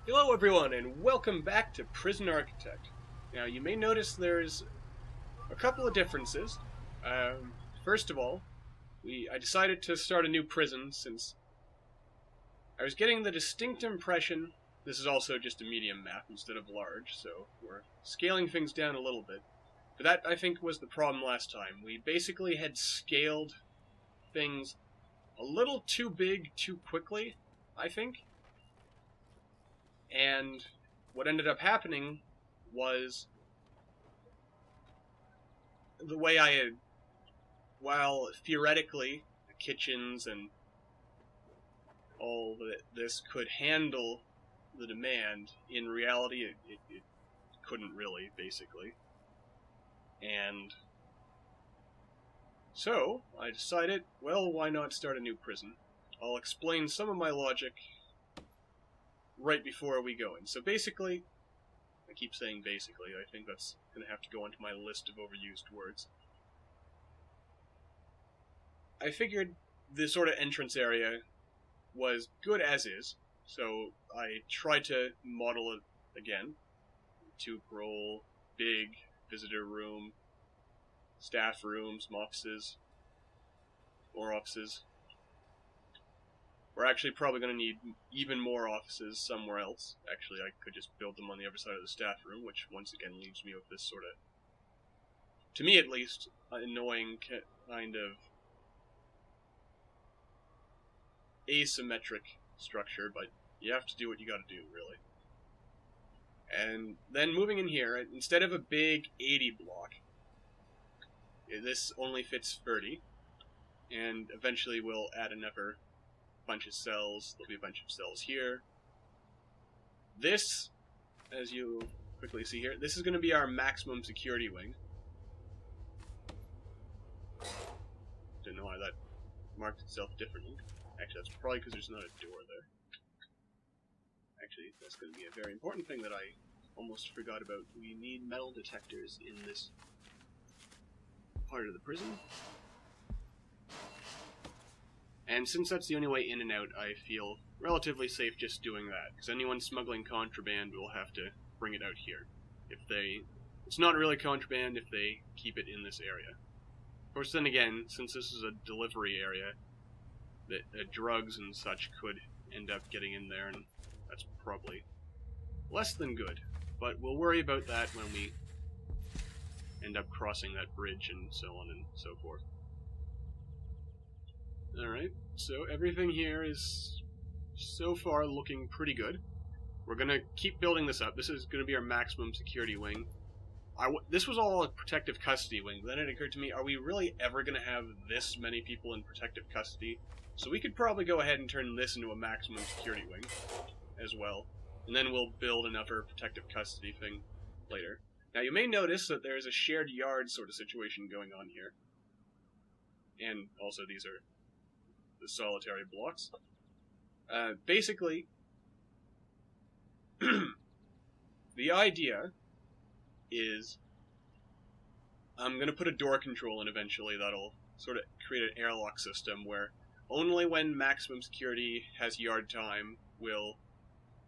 Hello everyone and welcome back to Prison Architect. Now you may notice there's a couple of differences. First of all, I decided to start a new prison since I was getting the distinct impression this is also just a medium map instead of large, so we're scaling things down a little bit. But that, I think, was the problem last time. We basically had scaled things a little too big too quickly, I think. And what ended up happening was the way I had, while theoretically the kitchens and all this could handle the demand, in reality it couldn't really, basically. And so I decided, well, why not start a new prison? I'll explain some of my logic right before we go in. So basically, I keep saying basically, I think that's going to have to go onto my list of overused words. I figured this sort of entrance area was good as is, so I tried to model it again. 2 roll, big visitor room, staff room, some offices, more offices. We're actually probably going to need even more offices somewhere else. Actually, I could just build them on the other side of the staff room, which once again leaves me with this sort of, to me at least, annoying kind of asymmetric structure, but you have to do what you gotta do, really. And then moving in here, instead of a big 80 block, this only fits 30, and eventually we'll add another bunch of cells. There'll be a bunch of cells here. This, as you quickly see here, this is going to be our maximum security wing. Didn't know why that marked itself differently. Actually, that's probably because there's not a door there. Actually, that's going to be a very important thing that I almost forgot about. We need metal detectors in this part of the prison. And since that's the only way in and out, I feel relatively safe just doing that, because anyone smuggling contraband will have to bring it out here. It's not really contraband if they keep it in this area. Of course, then again, since this is a delivery area, that drugs and such could end up getting in there, and that's probably less than good. But we'll worry about that when we end up crossing that bridge and so on and so forth. Alright, so everything here is so far looking pretty good. We're going to keep building this up. This is going to be our maximum security wing. This was all a protective custody wing, but then it occurred to me, are we really ever going to have this many people in protective custody? So we could probably go ahead and turn this into a maximum security wing as well. And then we'll build another protective custody thing later. Now you may notice that there's a shared yard sort of situation going on here. And also these are the solitary blocks. Basically, the idea is I'm going to put a door control in eventually that'll sort of create an airlock system where only when maximum security has yard time will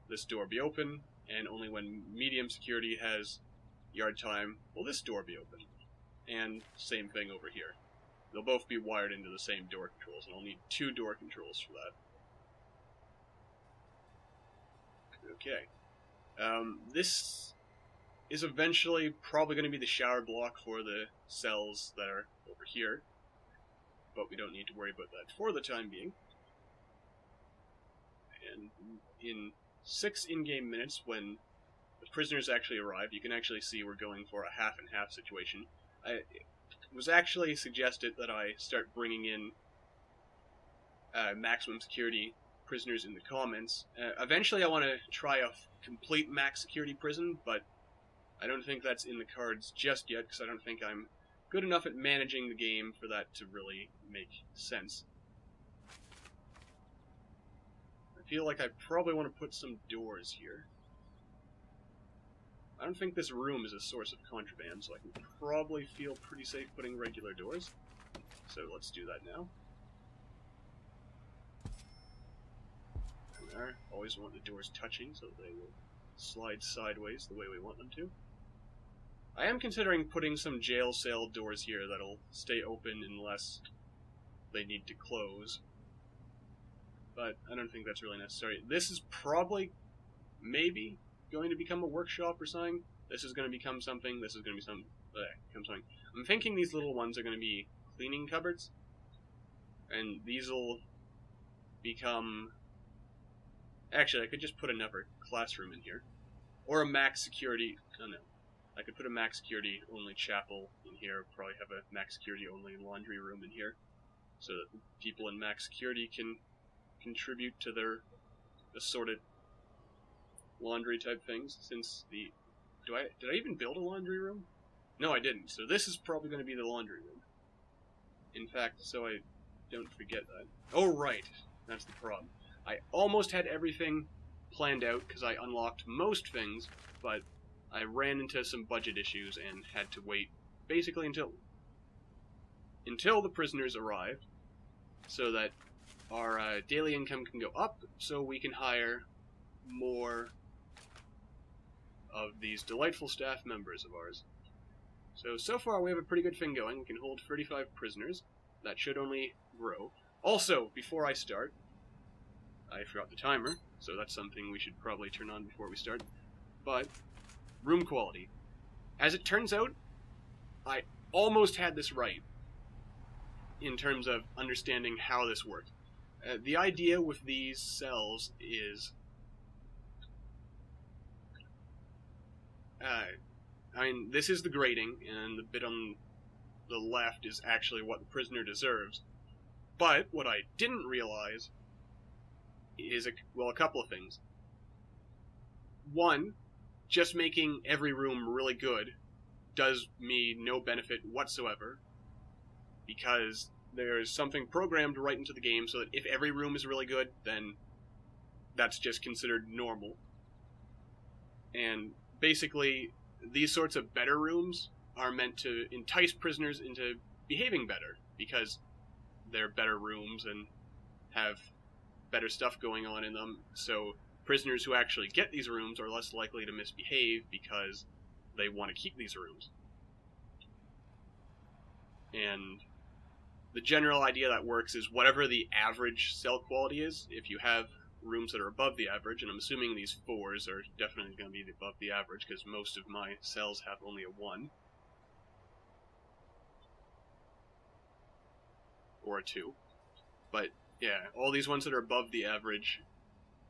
this door be open, and only when medium security has yard time will this door be open. And same thing over here. They'll both be wired into the same door controls, and I'll need 2 door controls for that. Okay. This is eventually probably going to be the shower block for the cells that are over here, but we don't need to worry about that for the time being. And in 6 in-game minutes, when the prisoners actually arrive, you can actually see we're going for a half and half situation. It was actually suggested that I start bringing in maximum security prisoners in the comments. Eventually I want to try a complete max security prison, but I don't think that's in the cards just yet, because I don't think I'm good enough at managing the game for that to really make sense. I feel like I probably want to put some doors here. I don't think this room is a source of contraband, so I can probably feel pretty safe putting regular doors. So let's do that now. are. Always want the doors touching so they will slide sideways the way we want them to. I am considering putting some jail cell doors here that'll stay open unless they need to close. But I don't think that's really necessary. This is probably, maybe, going to become a workshop or something. This is going to become something. This is going to become something. I'm thinking these little ones are going to be cleaning cupboards. And these will become... Actually, I could just put another classroom in here. Or a max security... Oh no. I could put a max security only chapel in here. Probably have a max security only laundry room in here. So that people in max security can contribute to their assorted laundry type things. Since the... Did I even build a laundry room? No, I didn't. So this is probably going to be the laundry room. In fact, so I don't forget that. Oh, right. That's the problem. I almost had everything planned out because I unlocked most things, but I ran into some budget issues and had to wait basically until the prisoners arrived so that our daily income can go up so we can hire more of these delightful staff members of ours. So far we have a pretty good thing going. We can hold 35 prisoners. That should only grow. Also, before I start, I forgot the timer, so that's something we should probably turn on before we start. But, room quality. As it turns out, I almost had this right in terms of understanding how this worked. The idea with these cells is... I mean, this is the grading, and the bit on the left is actually what the prisoner deserves. But what I didn't realize is, a couple of things. One, just making every room really good does me no benefit whatsoever, because there's something programmed right into the game so that if every room is really good, then that's just considered normal. And basically, these sorts of better rooms are meant to entice prisoners into behaving better, because they're better rooms and have better stuff going on in them, so prisoners who actually get these rooms are less likely to misbehave because they want to keep these rooms. And the general idea that works is whatever the average cell quality is, if you have rooms that are above the average, and I'm assuming these 4s are definitely going to be above the average because most of my cells have only a 1. Or a 2. But yeah, all these ones that are above the average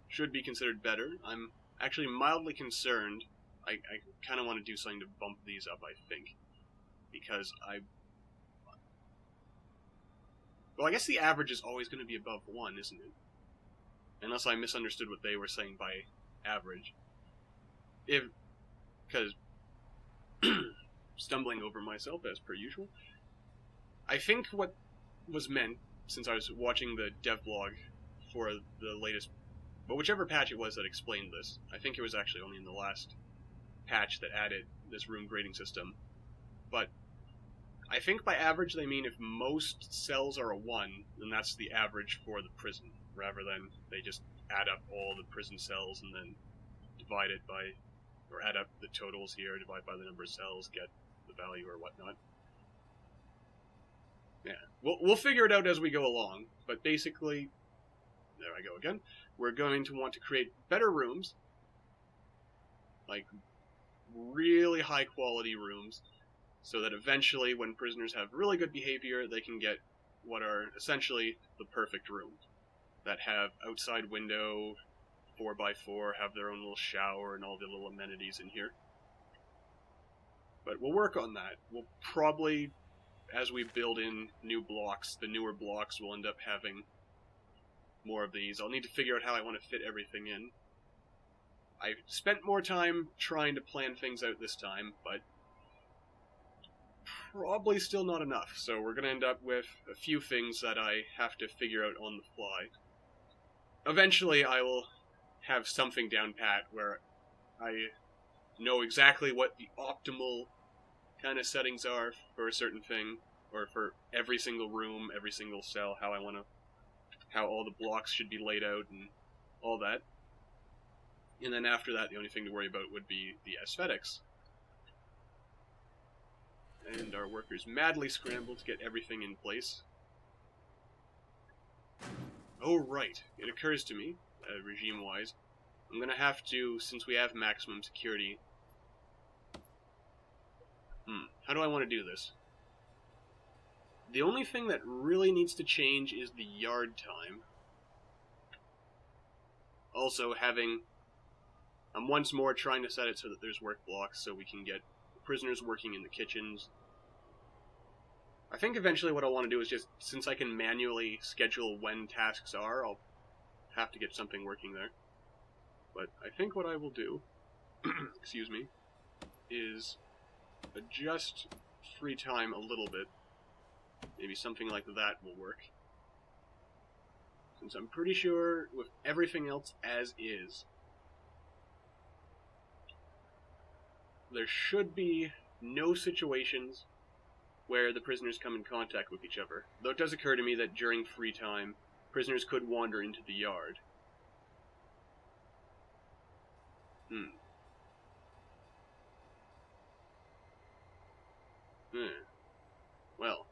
should be considered better. I'm actually mildly concerned. I kind of want to do something to bump these up, I think. Because well, I guess the average is always going to be above 1, isn't it? Unless I misunderstood what they were saying by average. Because stumbling over myself as per usual. I think what was meant, since I was watching the devlog for the latest, but whichever patch it was that explained this, I think it was actually only in the last patch that added this room grading system, but I think by average they mean if most cells are a 1, then that's the average for the prison, rather than they just add up all the prison cells and then divide it by, or add up the totals here, divide by the number of cells, get the value or whatnot. Yeah, we'll figure it out as we go along, but basically, there I go again, we're going to want to create better rooms, like really high quality rooms, so that eventually when prisoners have really good behavior, they can get what are essentially the perfect rooms, that have outside window, 4x4, have their own little shower and all the little amenities in here. But we'll work on that. We'll probably, as we build in new blocks, the newer blocks will end up having more of these. I'll need to figure out how I want to fit everything in. I spent more time trying to plan things out this time, but probably still not enough, so we're going to end up with a few things that I have to figure out on the fly. Eventually I will have something down pat where I know exactly what the optimal kind of settings are for a certain thing, or for every single room, every single cell, how all the blocks should be laid out, and all that. And then after that, the only thing to worry about would be the aesthetics. And our workers madly scramble to get everything in place. Oh, right. It occurs to me, regime-wise, I'm going to have to, since we have maximum security... how do I want to do this? The only thing that really needs to change is the yard time. Also, I'm once more trying to set it so that there's work blocks so we can get prisoners working in the kitchens. I think eventually what I want to do is just, since I can manually schedule when tasks are, I'll have to get something working there. But I think what I will do, excuse me, is adjust free time a little bit. Maybe something like that will work. Since I'm pretty sure with everything else as is, there should be no situations where the prisoners come in contact with each other. Though it does occur to me that during free time, prisoners could wander into the yard. Well,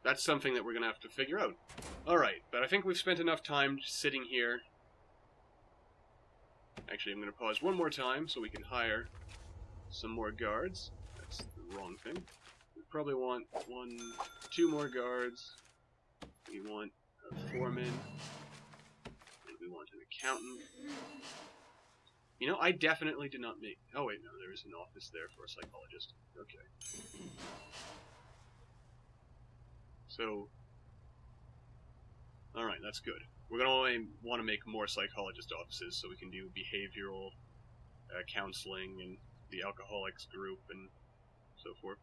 that's something that we're going to have to figure out. Alright, but I think we've spent enough time sitting here. Actually, I'm going to pause one more time so we can hire some more guards. That's the wrong thing. We probably want 2 more guards. We want a foreman. And we want an accountant. You know, I definitely did not make... Oh wait, no, there is an office there for a psychologist. Okay. So... Alright, that's good. We're going to want to make more psychologist offices so we can do behavioral counseling and the alcoholics group and so forth.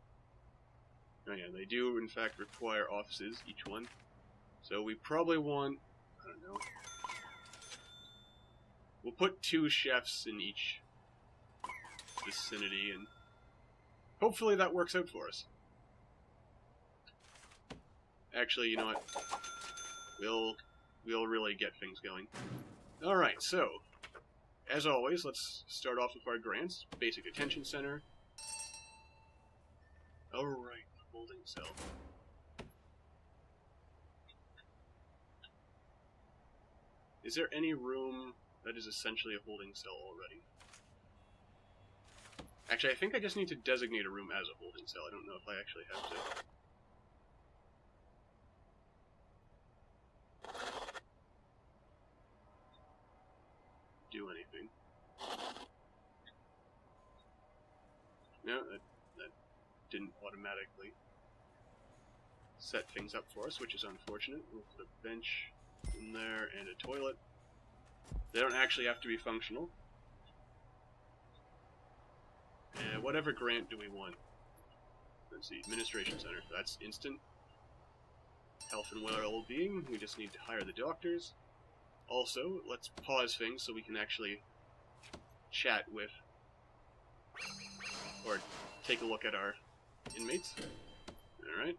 Oh yeah, they do in fact require offices, each one. So we probably want... I don't know... We'll put 2 chefs in each vicinity, and hopefully that works out for us. Actually, you know what? We'll really get things going. Alright, so, as always, let's start off with our grants. Basic Detention Center. Alright, holding cell. Is there any room that is essentially a holding cell already? Actually, I think I just need to designate a room as a holding cell. I don't know if I actually have to. Do anything. No, that didn't automatically set things up for us, which is unfortunate. We'll put a bench in there and a toilet. They don't actually have to be functional. And whatever grant do we want? Let's see, Administration Center. That's instant. Health and well-being. We just need to hire the doctors. Also, let's pause things so we can actually chat with, or take a look at our inmates. Alright.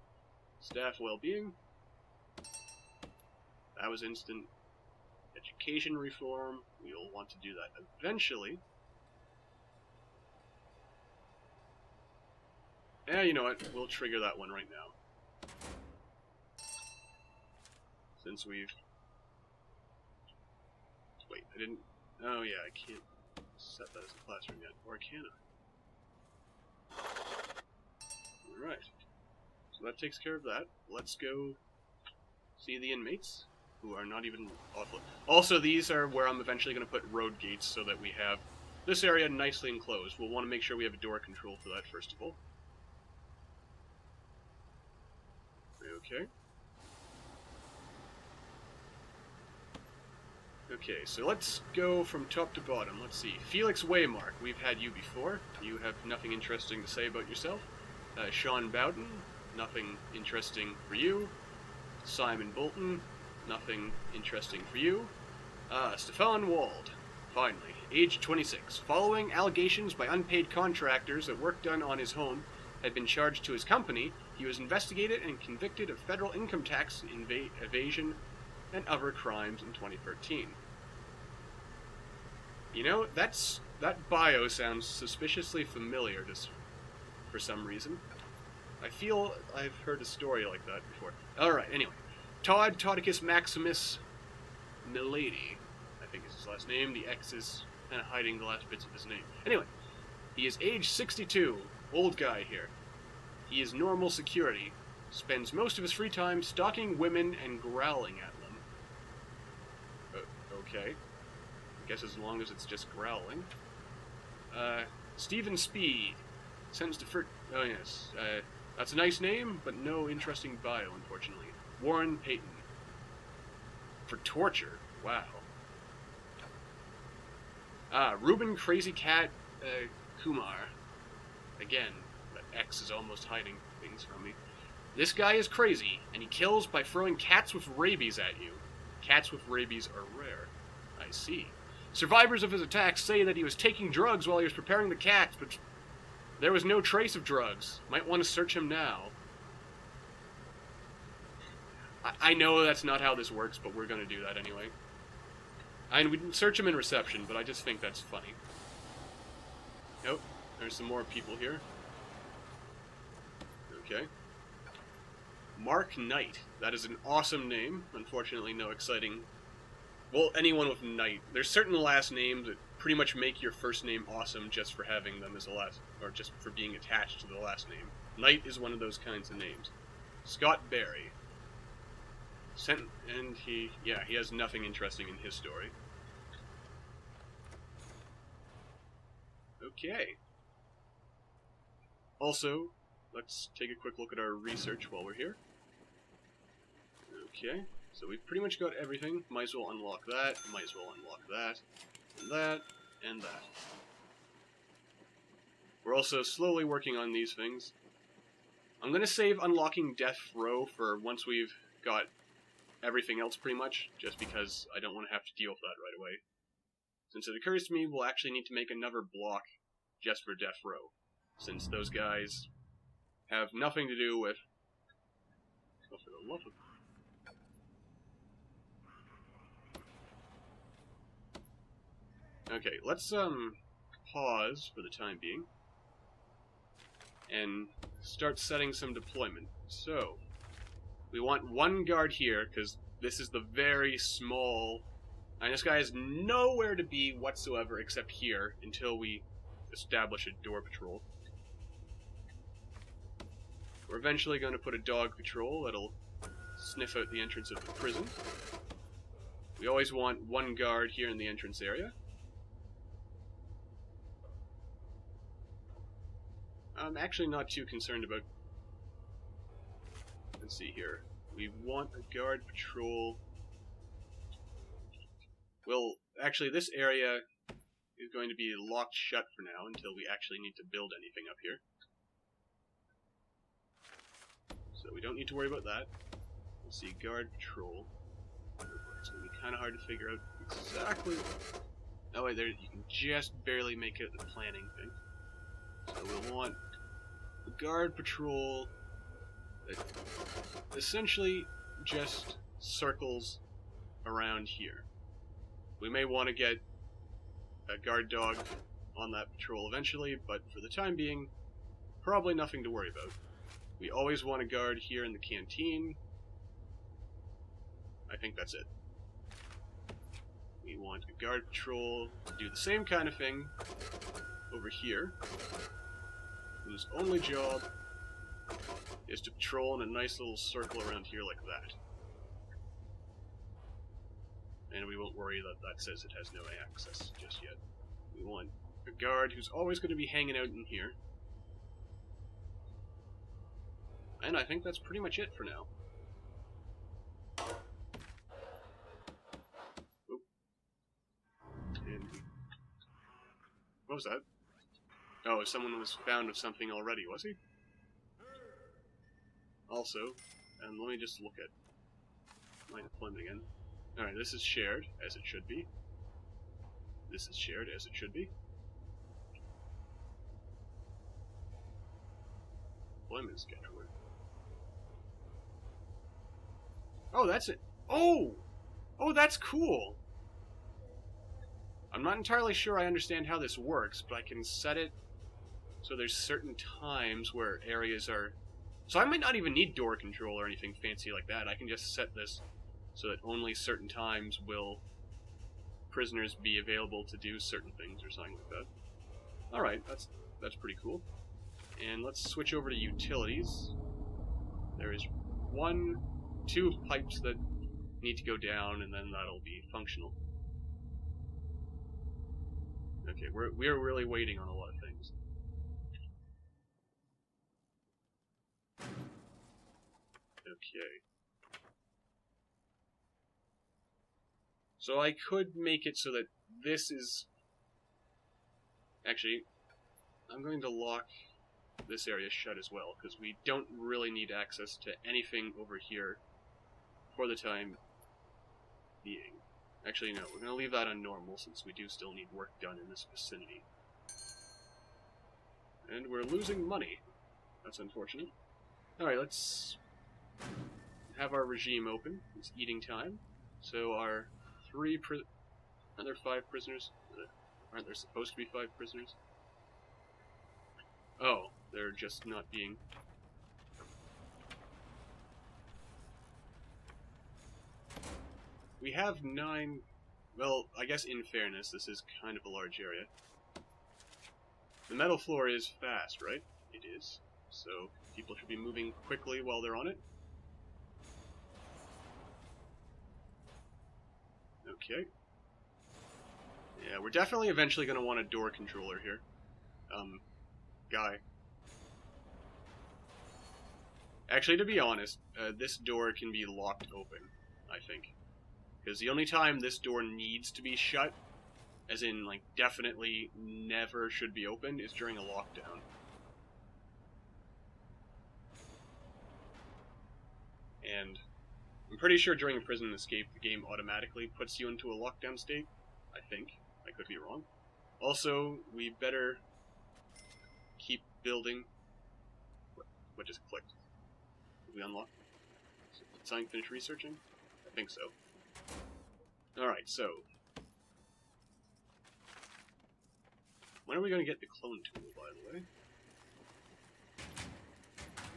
Staff well-being. That was instant. Education reform. We'll want to do that eventually. Yeah, you know what? We'll trigger that one right now. Since we've... Wait, I didn't... Oh yeah, I can't set that as a classroom yet. Or can I? Alright. So that takes care of that. Let's go see the inmates, who are not even awful. Also, these are where I'm eventually going to put road gates so that we have this area nicely enclosed. We'll want to make sure we have a door control for that, first of all. Okay. Okay, so let's go from top to bottom. Let's see. Felix Waymark, we've had you before. You have nothing interesting to say about yourself. Sean Bowden, nothing interesting for you. Simon Bolton, nothing interesting for you. Stefan Wald, finally, age 26. Following allegations by unpaid contractors that work done on his home had been charged to his company, he was investigated and convicted of federal income tax evasion. and other crimes in 2013. You know, that bio sounds suspiciously familiar just for some reason. I feel I've heard a story like that before. Alright, anyway. Todd Todicus Maximus Milady, I think is his last name. The X is kind of hiding the last bits of his name. Anyway, he is age 62, old guy here. He is normal security. Spends most of his free time stalking women and growling at them. Okay. I guess as long as it's just growling. Stephen Speed. Sentenced to oh yes. That's a nice name, but no interesting bio, unfortunately. Warren Payton. For torture. Wow. Ruben Crazy Cat Kumar. Again, that X is almost hiding things from me. This guy is crazy, and he kills by throwing cats with rabies at you. Cats with rabies are rare. I see. Survivors of his attacks say that he was taking drugs while he was preparing the cats, but there was no trace of drugs. Might want to search him now. I know that's not how this works, but we're going to do that anyway. And we didn't search him in reception, but I just think that's funny. Nope, there's some more people here. Okay. Mark Knight. That is an awesome name. Unfortunately, no exciting... Well, anyone with Knight. There's certain last names that pretty much make your first name awesome just for having them as a last... or just for being attached to the last name. Knight is one of those kinds of names. Scott Barry. And he has nothing interesting in his story. Okay. Also, let's take a quick look at our research while we're here. Okay, so we've pretty much got everything. Might as well unlock that, might as well unlock that, and that, and that. We're also slowly working on these things. I'm going to save unlocking Death Row for once we've got everything else pretty much, just because I don't want to have to deal with that right away. Since it occurs to me, we'll actually need to make another block just for Death Row, since those guys have nothing to do with... Oh, for the love of... Okay, let's pause for the time being and start setting some deployment. So, we want one guard here, because this is the very small... And this guy has nowhere to be whatsoever except here until we establish a door patrol. We're eventually going to put a dog patrol that'll sniff out the entrance of the prison. We always want one guard here in the entrance area. I'm actually not too concerned about... Let's see here. We want a guard patrol... Well, actually, this area is going to be locked shut for now until we actually need to build anything up here. So we don't need to worry about that. Let's see, guard patrol. It's going to be kind of hard to figure out exactly... Oh wait, there, you can just barely make out the planning thing. So we'll want a guard patrol that essentially just circles around here. We may want to get a guard dog on that patrol eventually, but for the time being, probably nothing to worry about. We always want a guard here in the canteen. I think that's it. We want a guard patrol to do the same kind of thing over here, whose only job is to patrol in a nice little circle around here like that. And we won't worry that that says it has no access just yet. We want a guard who's always going to be hanging out in here. And I think that's pretty much it for now. Oop. And what was that? Oh, someone was found with something already, was he? Also, and let me just look at my deployment again. Alright, this is shared, as it should be. This is shared, as it should be. Deployment schedule. Oh, that's it. Oh! Oh, that's cool! I'm not entirely sure I understand how this works, but I can set it so there's certain times where areas are... So I might not even need door control or anything fancy like that. I can just set this so that only certain times will prisoners be available to do certain things or something like that. Alright, that's pretty cool. And let's switch over to utilities. There is two pipes that need to go down, and then that'll be functional. Okay, we're really waiting on a lot of things. Okay. So I could make it so that this is... Actually, I'm going to lock this area shut as well, because we don't really need access to anything over here for the time being. Actually, no, we're going to leave that on normal, since we do still need work done in this vicinity. And we're losing money. That's unfortunate. Alright, let's have our regime open. It's eating time. So our another 5 prisoners. Aren't there supposed to be 5 prisoners? Oh, they're just not being... We have 9... Well, I guess in fairness, this is kind of a large area. The metal floor is fast, right? It is. So, people should be moving quickly while they're on it. Okay. Yeah, we're definitely eventually going to want a door controller here. Guy. Actually, to be honest, this door can be locked open, I think. Because the only time this door needs to be shut, as in, like, definitely never should be open, is during a lockdown. And I'm pretty sure during a prison escape, the game automatically puts you into a lockdown state. I think. I could be wrong. Also, we better keep building. What just clicked? Did we unlock? Did Sign finish researching? I think so. Alright, so. When are we going to get the clone tool, by the way?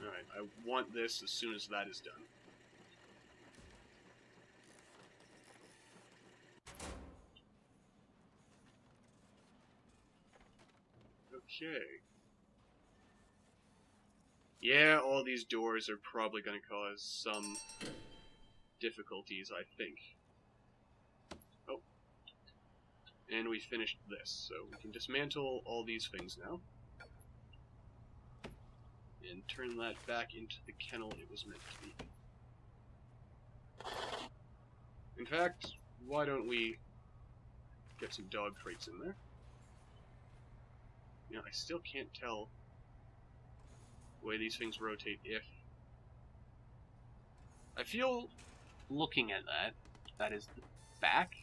Alright, I want this as soon as that is done. Okay. Yeah, all these doors are probably going to cause some difficulties, I think. Oh. And we finished this, so we can dismantle all these things now. And turn that back into the kennel it was meant to be. In fact, why don't we get some dog crates in there? You know, I still can't tell the way these things rotate if... I feel, looking at that is the back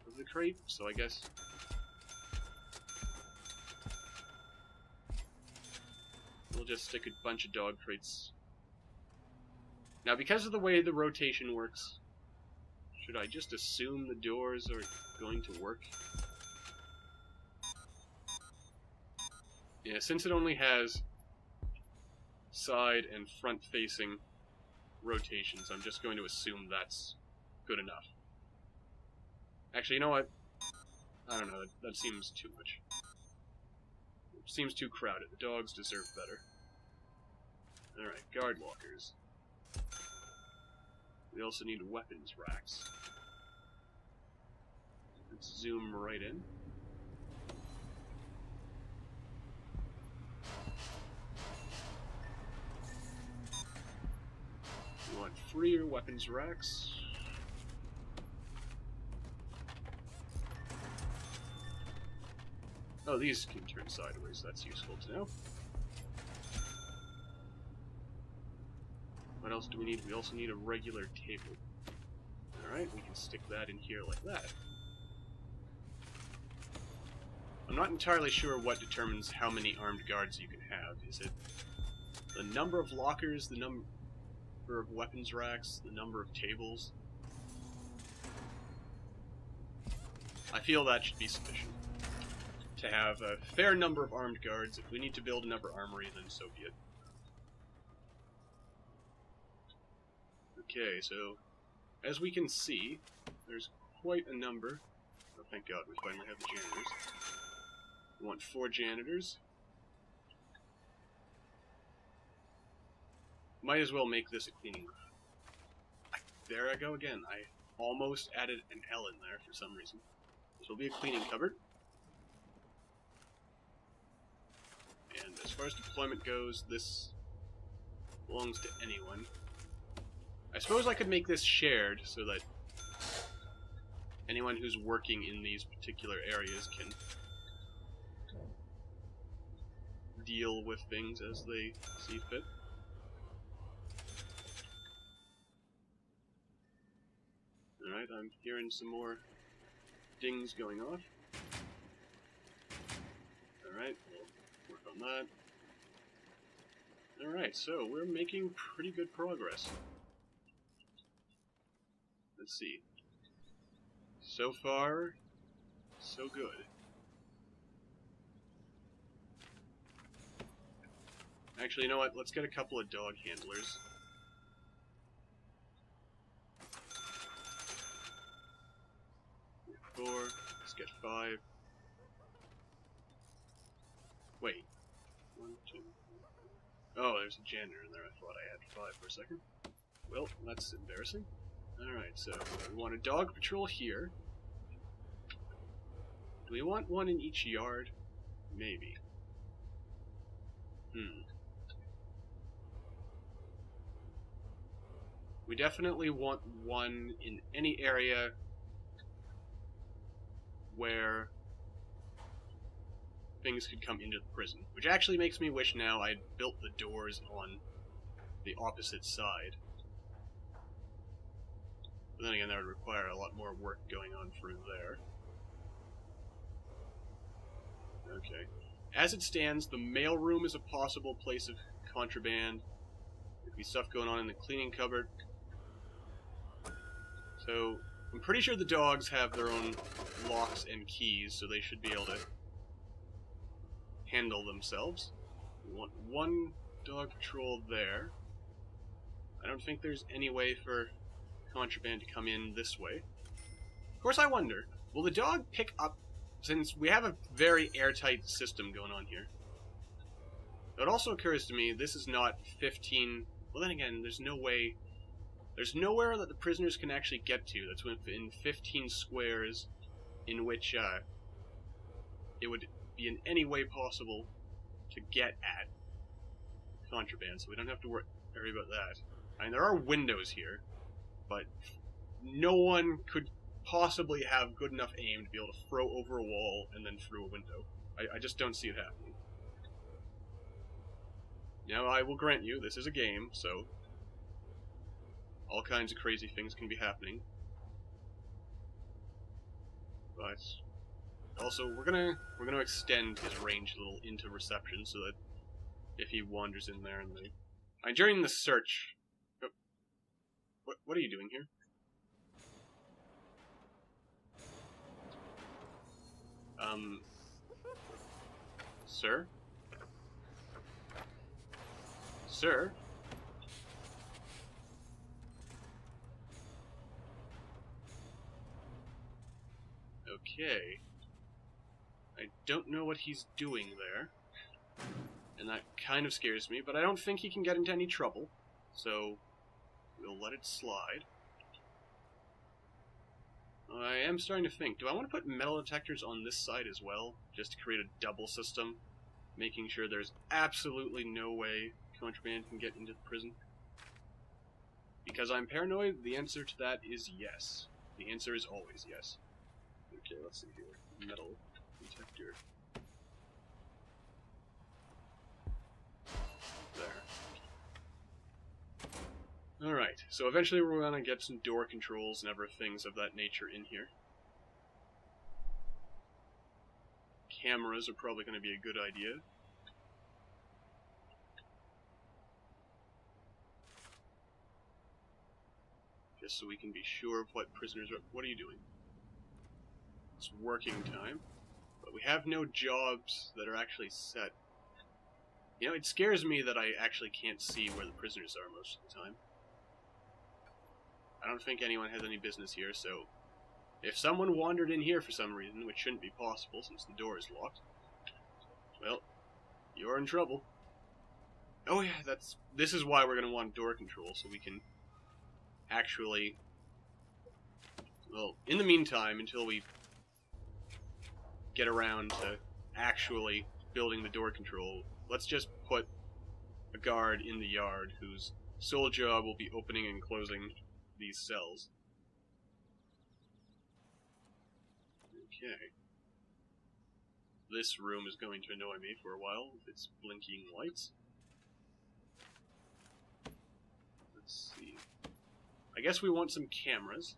of the crate, so I guess... We'll just stick a bunch of dog crates. Now, because of the way the rotation works, should I just assume the doors are going to work? Yeah, since it only has side and front-facing rotations, I'm just going to assume that's good enough. Actually, you know what? I don't know, that seems too much. It seems too crowded. The dogs deserve better. Alright, guard walkers. We also need weapons racks. Let's zoom right in. We want 3 weapons racks. Oh, these can turn sideways. That's useful to know. What else do we need? We also need a regular table. Alright, we can stick that in here like that. I'm not entirely sure what determines how many armed guards you can have. Is it the number of lockers, the number... number of weapons racks, the number of tables. I feel that should be sufficient. To have a fair number of armed guards. If we need to build another armory, then so be it. Okay, so as we can see, there's quite a number. Oh, thank God, we finally have the janitors. We want 4 janitors. Might as well make this a cleaning room. There I go again. I almost added an L in there for some reason. This will be a cleaning cupboard. And as far as deployment goes, this belongs to anyone. I suppose I could make this shared so that anyone who's working in these particular areas can deal with things as they see fit. Alright, I'm hearing some more dings going off. Alright, we'll work on that. Alright, so we're making pretty good progress. Let's see. So far, so good. Actually, you know what? Let's get a couple of dog handlers. Four. Let's get 5. Wait. 1, 2. Oh, there's a janitor in there. I thought I had 5 for a second. Well, that's embarrassing. Alright, so we want a dog patrol here. Do we want one in each yard? Maybe. We definitely want one in any area where things could come into the prison. Which actually makes me wish now I'd built the doors on the opposite side. But then again, that would require a lot more work going on through there. Okay. As it stands, the mailroom is a possible place of contraband. There could be stuff going on in the cleaning cupboard. So, I'm pretty sure the dogs have their own locks and keys, so they should be able to handle themselves. We want 1 dog patrol there. I don't think there's any way for contraband to come in this way. Of course, I wonder, will the dog pick up, since we have a very airtight system going on here? It also occurs to me, this is not 15... Well, then again, there's no way... There's nowhere that the prisoners can actually get to that's within 15 squares in which it would be in any way possible to get at contraband, so we don't have to worry about that. I mean, there are windows here, but no one could possibly have good enough aim to be able to throw over a wall and then through a window. I just don't see it happening. Now, I will grant you, this is a game, so all kinds of crazy things can be happening. But also, we're gonna extend his range a little into reception so that if he wanders in there and they... during the search... Oh, what are you doing here? Sir? Sir? Okay. I don't know what he's doing there. And that kind of scares me, but I don't think he can get into any trouble. So, we'll let it slide. I am starting to think, do I want to put metal detectors on this side as well? Just to create a double system? Making sure there's absolutely no way contraband can get into the prison? Because I'm paranoid, the answer to that is yes. The answer is always yes. Okay, let's see here. Metal detector. There. Alright, so eventually we're going to get some door controls and other things of that nature in here. Cameras are probably going to be a good idea. just so we can be sure of what prisoners are... What are you doing? It's working time. But we have no jobs that are actually set. You know, it scares me that I actually can't see where the prisoners are most of the time. I don't think anyone has any business here, so... If someone wandered in here for some reason, which shouldn't be possible since the door is locked, well, you're in trouble. Oh yeah, this is why we're going to want door control, so we can actually... Well, in the meantime, until we get around to actually building the door control, let's just put a guard in the yard whose sole job will be opening and closing these cells. Okay. This room is going to annoy me for a while with its blinking lights. Let's see. I guess we want some cameras.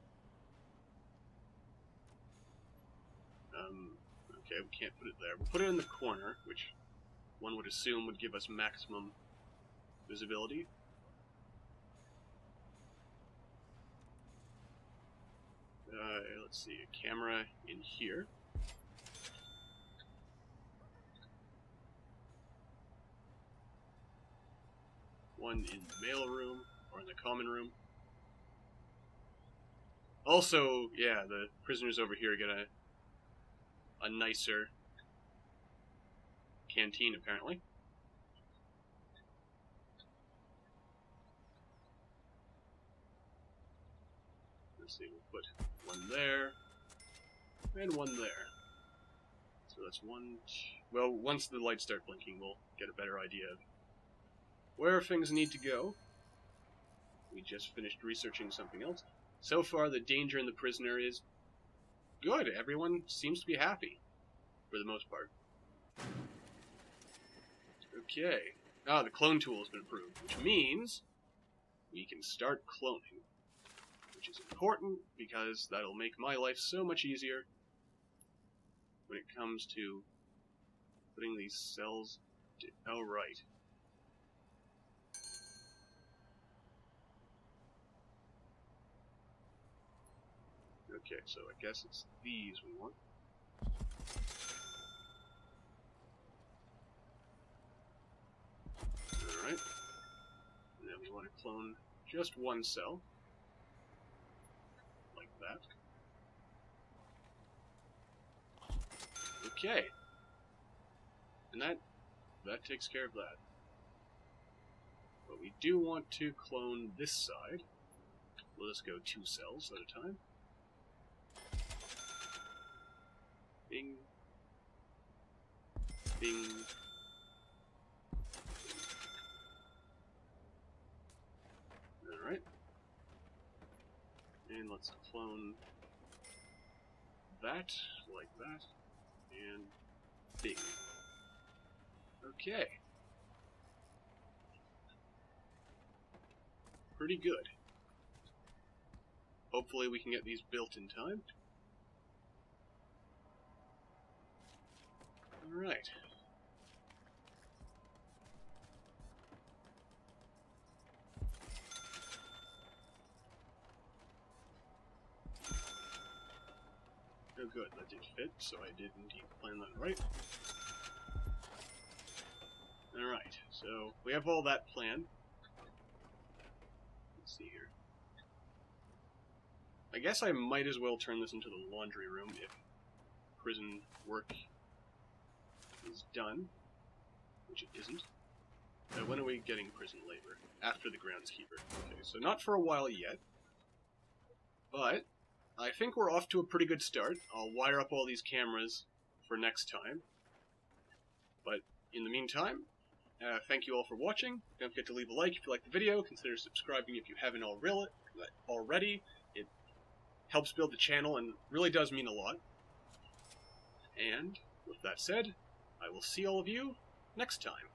Okay, we can't put it there. We'll put it in the corner, which one would assume would give us maximum visibility. Let's see, a camera in here. One in the mail room, or in the common room. Also, yeah, the prisoners over here get a nicer canteen, apparently. Let's see, we'll put one there, and one there. So that's one... Well, once the lights start blinking, we'll get a better idea of where things need to go. We just finished researching something else. So far, the danger in the prisoner is good. Everyone seems to be happy, for the most part. Okay. Ah, the clone tool has been approved, which means we can start cloning. Which is important, because that'll make my life so much easier when it comes to putting these cells... Oh, right. Okay, so I guess it's these we want. Alright. And then we want to clone just one cell. Like that. Okay. And that takes care of that. But we do want to clone this side. Let us go 2 cells at a time. Bing. Bing. Alright. And let's clone that, like that, and bing. Okay. Pretty good. Hopefully we can get these built in time. Alright. Oh good, that did fit, so I did indeed plan that right. Alright, so we have all that planned. Let's see here. I guess I might as well turn this into the laundry room if prison work is done, which it isn't. When are we getting prison labor? After the groundskeeper. Okay, so not for a while yet, but I think we're off to a pretty good start. I'll wire up all these cameras for next time, but in the meantime, thank you all for watching. Don't forget to leave a like if you like the video, consider subscribing if you haven't already. It helps build the channel and really does mean a lot. And with that said, I will see all of you next time.